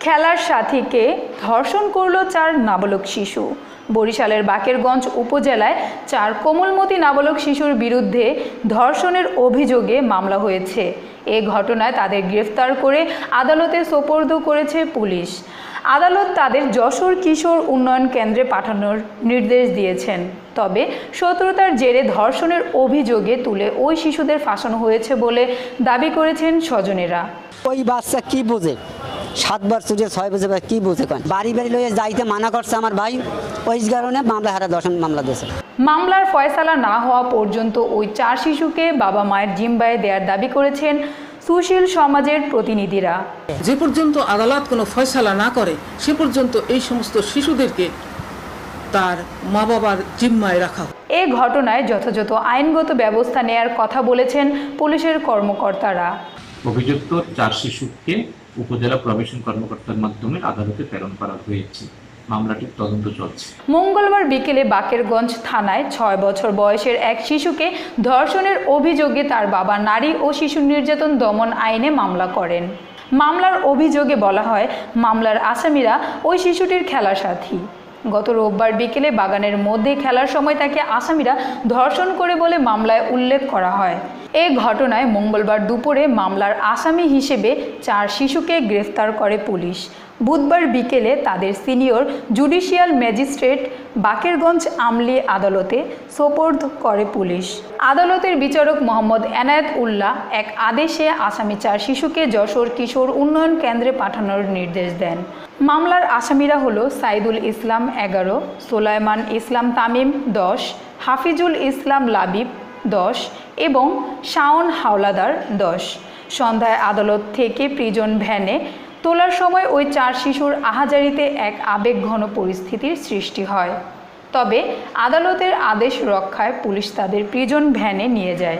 খেলার সাথীকে ধর্ষণ করল 4 নাবালক শিশু। বরিশালের বাকেরগঞ্জ উপজেলায় 4 কোমলমতি নাবালক শিশুর বিরুদ্ধে ধর্ষণের অভিযোগে মামলা হয়েছে। এ ঘটনায় তাদের গ্রেফতার করে আদালতে সোপর্দ করেছে পুলিশ। আদালত তাদের যশোর কিশোর উন্নয়ন কেন্দ্রে পাঠানোর নির্দেশ দিয়েছেন। তবে শত্রুতার জেরে ধর্ষণের অভিযোগে তুলে ওই শিশুদের ফাঁসানো হয়েছে বলে দাবি করেছেন স্বজনেরা। ওই বাচ্চা কি বোঝে, 7 বছর 6 বছর কি বোঝে, বাড়ি বাড়ি লইয়ে যাইতে মানা করছে আমার ভাই, ওই কারণে মামলা হারা ধর্ষণ মামলা দিয়েছে। মামলার ফয়সালা না হওয়া পর্যন্ত ওই 4 শিশুকে বাবা মায়ের জিম্বায় দেওয়ার দাবি করেছেন সুশীল সমাজের প্রতিনিধিরা। যে পর্যন্ত আদালত কোনো ফয়সালা না করে সে পর্যন্ত এই সমস্ত শিশুদেরকে তার মা বাবার জিম্মায় রাখা। এ ঘটনায় যথাযথ আইনগত ব্যবস্থা নেয়ার কথা বলেছেন পুলিশের কর্মকর্তারা। অভিযুক্ত 4 শিশুকে উপজেলা প্রবেশন কর্মকর্তার মাধ্যমে আদালতে প্রেরণ করা হয়েছে। মামলাটির তদন্ত চলছে। মঙ্গলবার বিকেলে বাকেরগঞ্জ থানায় 6 বছর বয়সের এক শিশুকে ধর্ষণের অভিযোগে তার বাবা নারী ও শিশু নির্যাতন দমন আইনে মামলা করেন। মামলার অভিযোগে বলা হয়, মামলার আসামিরা ওই শিশুটির খেলার সাথী। গত রোববার বিকেলে বাগানের মধ্যে খেলার সময় তাকে আসামিরা ধর্ষণ করে বলে মামলায় উল্লেখ করা হয়। এ ঘটনায় মঙ্গলবার দুপুরে মামলার আসামি হিসেবে 4 শিশুকে গ্রেফতার করে পুলিশ। বুধবার বিকেলে তাদের সিনিয়র জুডিশিয়াল ম্যাজিস্ট্রেট বাকেরগঞ্জ আমলি আদালতে সোপর্দ করে পুলিশ। আদালতের বিচারক মোহাম্মদ এনায়েত উল্লাহ এক আদেশে আসামি 4 শিশুকে যশোর কিশোর উন্নয়ন কেন্দ্রে পাঠানোর নির্দেশ দেন। মামলার আসামিরা হলো সাইদুল ইসলাম 11, সোলাইমান ইসলাম তামিম 10, হাফিজুল ইসলাম লাবিব 10 এবং শাওন হাওলাদার 10। সন্ধ্যায় আদালত থেকে প্রিজন ভ্যানে তোলার সময় ওই 4 শিশুর আহাজারিতে এক আবেগঘন পরিস্থিতির সৃষ্টি হয়। তবে আদালতের আদেশ রক্ষায় পুলিশ তাদের প্রিজন ভ্যানে নিয়ে যায়।